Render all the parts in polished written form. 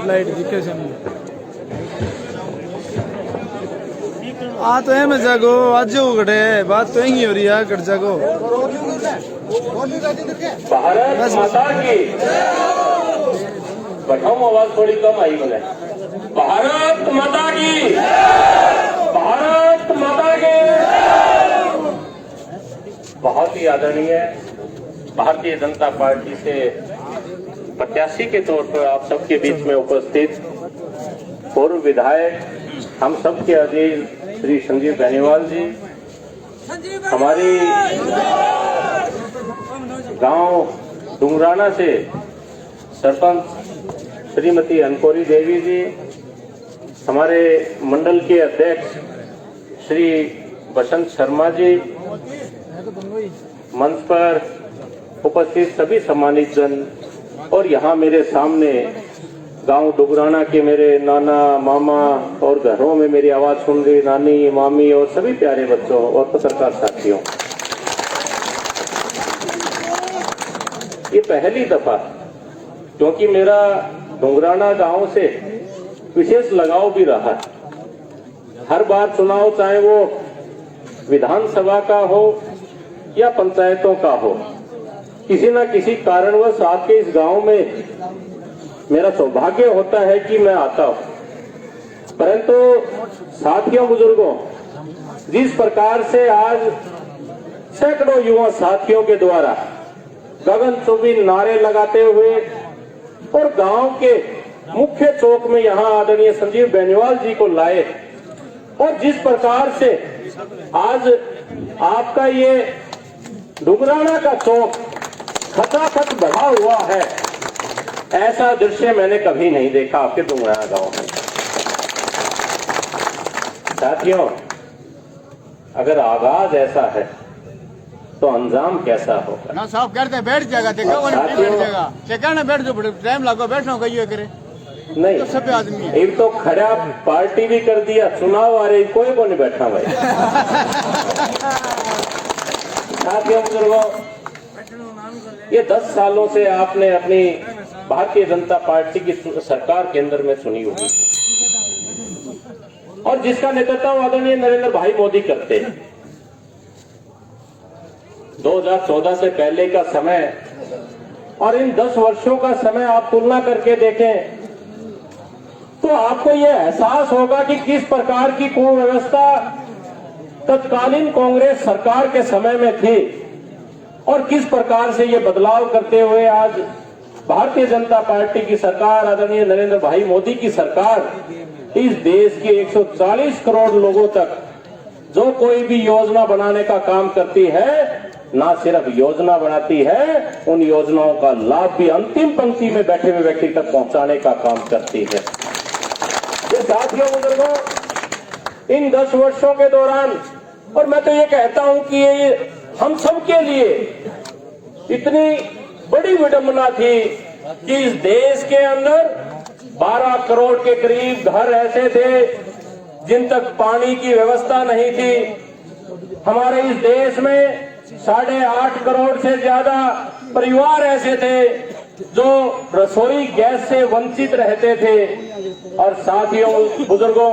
Light दिखे से आ तो है मैं जागो आज जो घटे बात तो यही हो रही है घट जागो। भारत माता की बढ़ाओ, आवाज थोड़ी कम आई बोले। भारत माता की, भारत माता की। बहुत ही आदरणीय भारतीय जनता पार्टी से प्रत्याशी के तौर पर आप सबके बीच में उपस्थित पूर्व विधायक हम सबके अजीज श्री संजीव बेनीवाल जी, हमारी गांव डुंगराना से सरपंच श्रीमती अनकोरी देवी जी, हमारे मंडल के अध्यक्ष श्री बसंत शर्मा जी, मंच पर उपस्थित सभी सम्मानित जन और यहाँ मेरे सामने गांव डुगराना के मेरे नाना मामा और घरों में मेरी आवाज सुन रही नानी मामी और सभी प्यारे बच्चों और पत्रकार साथियों, ये पहली दफा क्योंकि मेरा डुंगराना गांव से विशेष लगाव भी रहा। हर बार चुनाव चाहे वो विधानसभा का हो या पंचायतों का हो, किसी न किसी कारणवश आपके इस गांव में मेरा सौभाग्य होता है कि मैं आता हूं। परंतु साथियों बुजुर्गों, जिस प्रकार से आज सैकड़ों युवा साथियों के द्वारा गगनचुंबी नारे लगाते हुए और गांव के मुख्य चौक में यहां आदरणीय संजीव बेनीवाल जी को लाए और जिस प्रकार से आज आपका ये डुगराना का चौक खचाखच भरा हुआ है, ऐसा दृश्य मैंने कभी नहीं देखा आपके डुगराना गांव में। साथियों, अगर आगाज ऐसा है तो अंजाम कैसा होगा? ना साहब कहते बैठ जाएगा, देखो बैठ जाएगा, कहना बैठ जो टाइम लगो बैठना कहिए करे नहीं तो सब आदमी है। एक तो खड़ा पार्टी भी कर दिया, चुनाव आ रही, कोई को नहीं बैठा भाई। साथियों बुजुर्गों, ये 10 सालों से आपने अपनी भारतीय जनता पार्टी की सरकार केंद्र में सुनी होगी और जिसका नेतृत्व आदरणीय नरेंद्र भाई मोदी करते हैं। 2014 से पहले का समय और इन 10 वर्षों का समय आप तुलना करके देखें तो आपको यह एहसास होगा कि किस प्रकार की कुव्यवस्था तत्कालीन कांग्रेस सरकार के समय में थी और किस प्रकार से ये बदलाव करते हुए आज भारतीय जनता पार्टी की सरकार, आदरणीय नरेंद्र भाई मोदी की सरकार इस देश के 140 करोड़ लोगों तक जो कोई भी योजना बनाने का काम करती है, ना सिर्फ योजना बनाती है, उन योजनाओं का लाभ भी अंतिम पंक्ति में बैठे हुए व्यक्ति तक पहुंचाने का काम करती है। ये साथियों बुजुर्गों, इन 10 वर्षों के दौरान, और मैं तो ये कहता हूं कि ये हम सबके लिए इतनी बड़ी विडंबना थी कि इस देश के अंदर 12 करोड़ के करीब घर ऐसे थे जिन तक पानी की व्यवस्था नहीं थी। हमारे इस देश में 8.5 करोड़ से ज्यादा परिवार ऐसे थे जो रसोई गैस से वंचित रहते थे। और साथियों बुजुर्गों,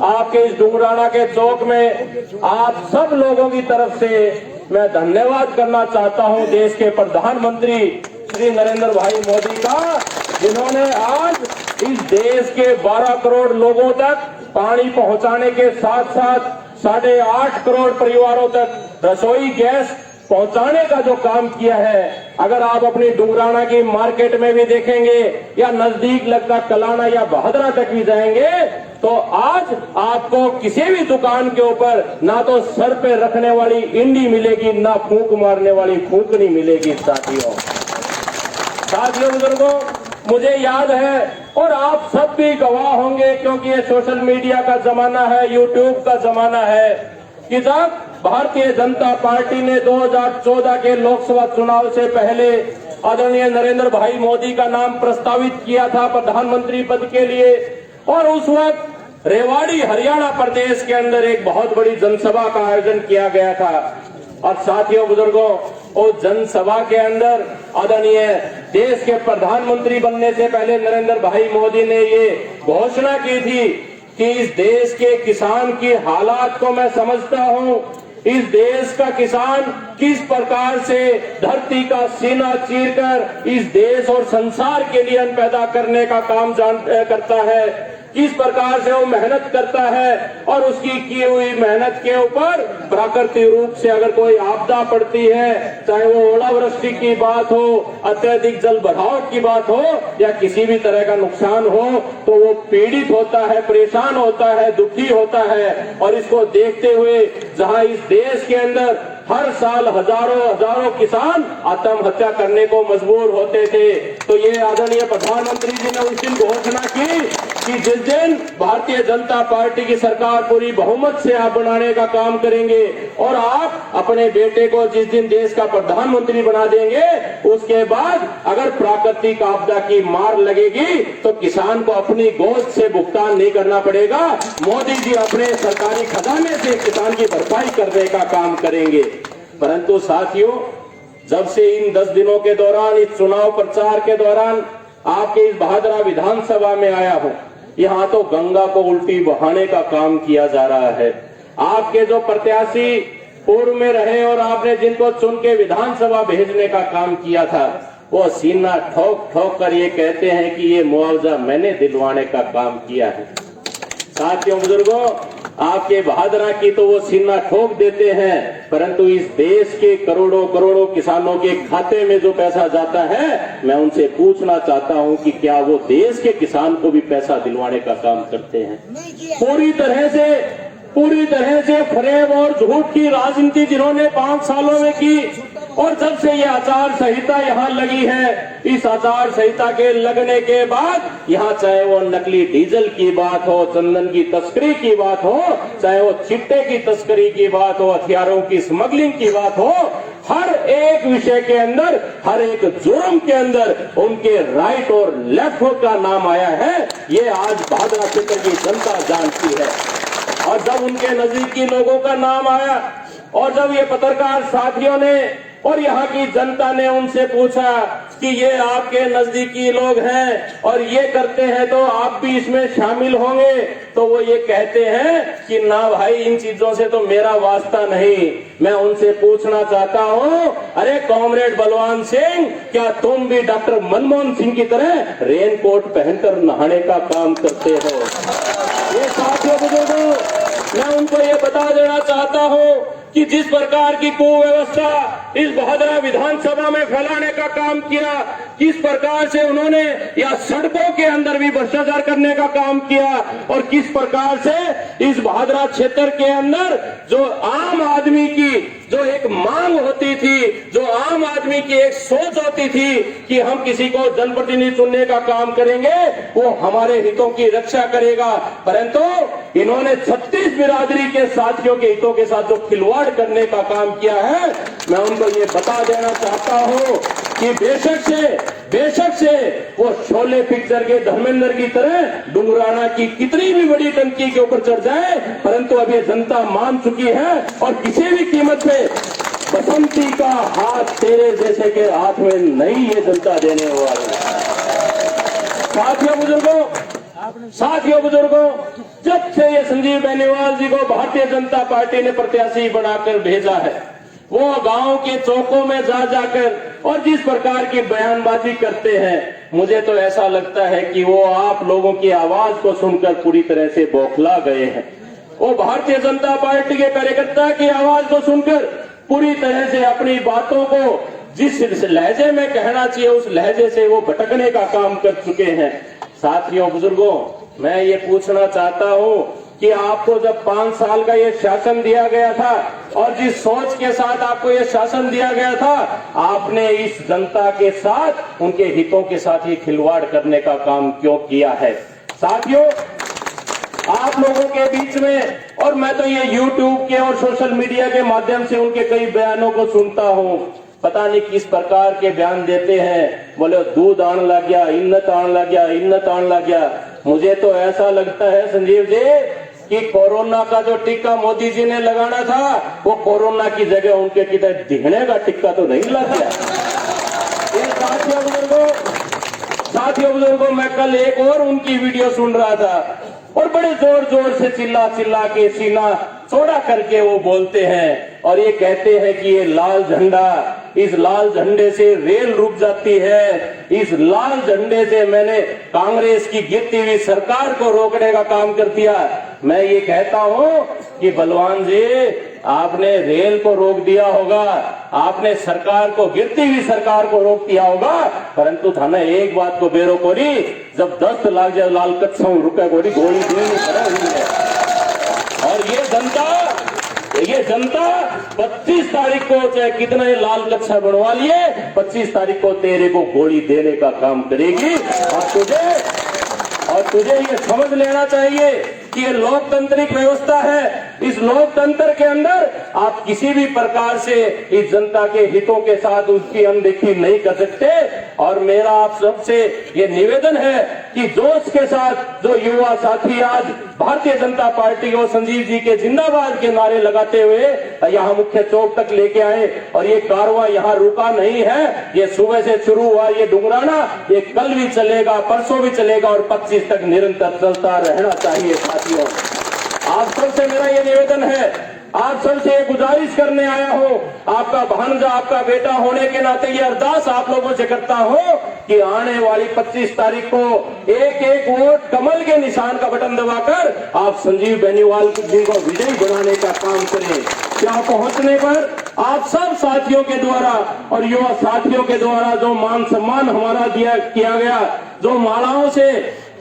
आपके इस डुंगराना के चौक में आप सब लोगों की तरफ से मैं धन्यवाद करना चाहता हूं देश के प्रधानमंत्री श्री नरेंद्र भाई मोदी का, जिन्होंने आज इस देश के 12 करोड़ लोगों तक पानी पहुंचाने के साथ साथ 8.5 करोड़ परिवारों तक रसोई गैस पहुंचाने का जो काम किया है। अगर आप अपनी डुंगराना की मार्केट में भी देखेंगे या नजदीक लगता कलाना या बहदरा तक भी जाएंगे तो आज आपको किसी भी दुकान के ऊपर ना तो सर पे रखने वाली इंडी मिलेगी, ना फूंक मारने वाली फूंकनी मिलेगी। साथियों बुजुर्गों, मुझे याद है और आप सब भी गवाह होंगे क्योंकि ये सोशल मीडिया का जमाना है, यूट्यूब का जमाना है, कि जब भारतीय जनता पार्टी ने 2014 के लोकसभा चुनाव से पहले आदरणीय नरेंद्र भाई मोदी का नाम प्रस्तावित किया था प्रधानमंत्री पद के लिए, और उस वक्त रेवाड़ी हरियाणा प्रदेश के अंदर एक बहुत बड़ी जनसभा का आयोजन किया गया था। और साथियों बुजुर्गों, उस जनसभा के अंदर आदरणीय देश के प्रधानमंत्री बनने से पहले नरेंद्र भाई मोदी ने ये घोषणा की थी कि इस देश के किसान की हालात को मैं समझता हूं। इस देश का किसान किस प्रकार से धरती का सीना चीरकर इस देश और संसार के लिए अन्न पैदा करने का काम करता है, किस प्रकार से वो मेहनत करता है और उसकी की हुई मेहनत के ऊपर प्राकृतिक रूप से अगर कोई आपदा पड़ती है, चाहे वो ओलावृष्टि की बात हो, अत्यधिक जल भराव की बात हो या किसी भी तरह का नुकसान हो, तो वो पीड़ित होता है, परेशान होता है, दुखी होता है। और इसको देखते हुए जहां इस देश के अंदर हर साल हजारों किसान आत्महत्या करने को मजबूर होते थे, तो ये आदरणीय प्रधानमंत्री जी ने उस दिन घोषणा की कि जिस दिन भारतीय जनता पार्टी की सरकार पूरी बहुमत से आप बनाने का काम करेंगे और आप अपने बेटे को जिस दिन देश का प्रधानमंत्री बना देंगे, उसके बाद अगर प्राकृतिक आपदा की मार लगेगी तो किसान को अपनी गोद से भुगतान नहीं करना पड़ेगा, मोदी जी अपने सरकारी खजाने से किसान की भरपाई करने का काम करेंगे। परंतु साथियों, जब से इन 10 दिनों के दौरान, इस चुनाव प्रचार के दौरान आपके इस बहादुरा विधानसभा में आया हूं, यहां तो गंगा को उल्टी बहाने का काम किया जा रहा है। आपके जो प्रत्याशी पूर्व में रहे और आपने जिनको चुन के विधानसभा भेजने का काम किया था, वो सीना ठोक ठोक कर ये कहते हैं कि ये मुआवजा मैंने दिलवाने का काम किया है। साथियों बुजुर्गों, आपके बहादुरा की तो वो सीना ठोक देते हैं, परंतु इस देश के करोड़ों किसानों के खाते में जो पैसा जाता है, मैं उनसे पूछना चाहता हूं कि क्या वो देश के किसान को भी पैसा दिलवाने का काम करते हैं? पूरी तरह से फरेब और झूठ की राजनीति जिन्होंने 5 सालों में की, और जब से ये आचार संहिता यहाँ लगी है, इस आचार संहिता के लगने के बाद यहाँ चाहे वो नकली डीजल की बात हो, चंदन की तस्करी की बात हो, चाहे वो चिट्टे की तस्करी की बात हो, हथियारों की स्मगलिंग की बात हो, हर एक विषय के अंदर, हर एक जुर्म के अंदर उनके राइट और लेफ्ट का नाम आया है। ये आज बहादुरा क्षेत्र की जनता जानती है। और जब उनके नजदीकी लोगों का नाम आया और जब ये पत्रकार साथियों ने और यहाँ की जनता ने उनसे पूछा कि ये आपके नजदीकी लोग हैं और ये करते हैं तो आप भी इसमें शामिल होंगे, तो वो ये कहते हैं कि ना भाई, इन चीजों से तो मेरा वास्ता नहीं। मैं उनसे पूछना चाहता हूँ, अरे कॉमरेड बलवान सिंह, क्या तुम भी डॉक्टर मनमोहन सिंह की तरह रेनकोट पहनकर नहाने का काम करते हो? ये साथियों बुजुर्गों, मैं उनको ये बता देना चाहता हूँ कि जिस प्रकार की कुव्यवस्था इस बहादुरा विधानसभा में फैलाने का काम किया, किस प्रकार से उन्होंने या सड़कों के अंदर भी भ्रष्टाचार करने का काम किया, और किस प्रकार से इस बहादुरा क्षेत्र के अंदर जो आम आदमी की जो एक मांग होती थी, जो आम आदमी की एक सोच होती थी कि हम किसी को जनप्रतिनिधि चुनने का काम करेंगे, वो हमारे हितों की रक्षा करेगा, परंतु इन्होंने 36 बिरादरी के साथियों के हितों के साथ जो खिलवाड़ करने का काम किया है, मैं उनको ये बता देना चाहता हूं कि बेशक से वो शोले पिक्चर के धर्मेंद्र की तरह डुंगराना की कितनी भी बड़ी टंकी के ऊपर चढ़ जाए, परंतु अब ये जनता मान चुकी है और किसी भी कीमत पे बसंती का हाथ तेरे जैसे के हाथ में नहीं ये जनता देने वाली। साथियों बुजुर्गों, जब से ये संजीव बेनीवाल जी को भारतीय जनता पार्टी ने प्रत्याशी बनाकर भेजा है, वो गांव के चौकों में जा जाकर और जिस प्रकार की बयानबाजी करते हैं, मुझे तो ऐसा लगता है कि वो आप लोगों की आवाज को सुनकर पूरी तरह से बौखला गए हैं। वो भारतीय जनता पार्टी के कार्यकर्ता की आवाज को सुनकर पूरी तरह से अपनी बातों को जिस लहजे में कहना चाहिए उस लहजे से वो भटकने का काम कर चुके हैं। साथियों बुजुर्गों, मैं ये पूछना चाहता हूँ कि आपको जब 5 साल का ये शासन दिया गया था और जिस सोच के साथ आपको ये शासन दिया गया था, आपने इस जनता के साथ, उनके हितों के साथ ही खिलवाड़ करने का काम क्यों किया है? साथियों, आप लोगों के बीच में, और मैं तो ये YouTube के और सोशल मीडिया के माध्यम से उनके कई बयानों को सुनता हूँ, पता नहीं किस प्रकार के बयान देते हैं, बोले दूध आने लग गया, इन्नत आने लग गया, इन्नत आने लग गया। मुझे तो ऐसा लगता है संजीव जी कि कोरोना का जो टिक्का मोदी जी ने लगाना था वो कोरोना की जगह उनके किधर दिखने का टिक्का तो नहीं लग गया। ये साथियों बुजुर्गों, मैं कल एक और उनकी वीडियो सुन रहा था और बड़े जोर जोर से चिल्ला चिल्ला के सीना चौड़ा करके वो बोलते हैं और ये कहते हैं कि ये लाल झंडा, इस लाल झंडे से रेल रुक जाती है, इस लाल झंडे से मैंने कांग्रेस की गिरती हुई सरकार को रोकने का काम कर दिया। मैं ये कहता हूं कि बलवान जी, आपने रेल को रोक दिया होगा, आपने सरकार को, गिरती हुई सरकार को रोक दिया होगा, परंतु थाना एक बात को बेरो कोरी, जब 10 लाख जाए लाल कच्छा रुपए कोरी गोली देनी पड़ा हुई है। और ये जनता 25 तारीख को चाहे कितना ही लाल कच्छा बनवा लिए, 25 तारीख को तेरे को गोली देने का काम करेगी। और तुझे ये समझ लेना चाहिए कि ये लोकतांत्रिक व्यवस्था है। इस लोकतंत्र के अंदर आप किसी भी प्रकार से इस जनता के हितों के साथ उसकी अनदेखी नहीं कर सकते। और मेरा आप सबसे ये निवेदन है कि जोश के साथ जो युवा साथी आज भारतीय जनता पार्टी और संजीव जी के जिंदाबाद के नारे लगाते हुए यहाँ मुख्य चौक तक लेके आए, और ये कारवां यहाँ रुका नहीं है, ये सुबह से शुरू हुआ ये डुंगराना, ये कल भी चलेगा, परसों भी चलेगा और 25 तक निरंतर चलता रहना चाहिए। साथियों, आप सबसे मेरा ये निवेदन है, आप सबसे ये गुजारिश करने आया हूं, आपका भांजा, आपका बेटा होने के नाते ये अरदास आप लोगों से करता हूं कि आने वाली 25 तारीख को एक एक वोट कमल के निशान का बटन दबाकर आप संजीव बेनीवाल जी को विजयी बनाने का काम करें। क्या पहुंचने पर आप सब साथियों के द्वारा और युवा साथियों के द्वारा जो मान सम्मान हमारा किया गया, जो मालाओं से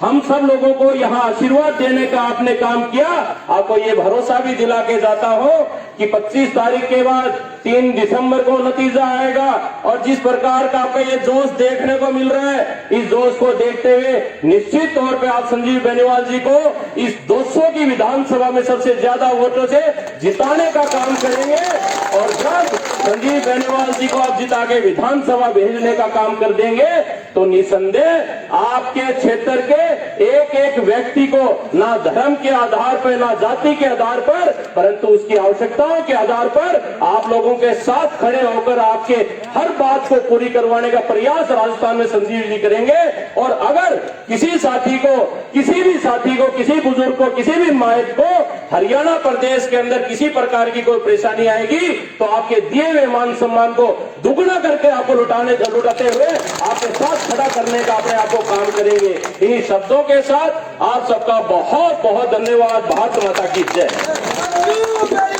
हम सब लोगों को यहाँ आशीर्वाद देने का आपने काम किया, आपको ये भरोसा भी दिला के जाता हूँ कि 25 तारीख के बाद 3 दिसंबर को नतीजा आएगा। और जिस प्रकार का आपका ये जोश देखने को मिल रहा है, इस जोश को देखते हुए निश्चित तौर पे आप संजीव बेनीवाल जी को इस 200 की विधानसभा में सबसे ज्यादा वोटों से जिताने का काम करेंगे। और जब संजीव बेनीवाल जी को आप जिता के विधानसभा भेजने का काम कर देंगे तो निसंदेह आपके क्षेत्र के एक एक व्यक्ति को ना धर्म के आधार पर, ना जाति के आधार पर, परंतु उसकी आवश्यकताओं के आधार पर आप लोगों के साथ खड़े होकर आपके हर बात को पूरी करवाने का प्रयास राजस्थान में संजीव जी करेंगे। और अगर किसी साथी को, किसी बुजुर्ग को, किसी भी माहिर को हरियाणा प्रदेश के अंदर किसी प्रकार की कोई परेशानी आएगी तो आपके दिए हुए मान सम्मान को दुगना करके आपको लुटाते हुए आपके साथ खड़ा करने का अपने आप को काम करेंगे। इन्हीं शब्दों के साथ आप सबका बहुत बहुत धन्यवाद। भारत माता की जय।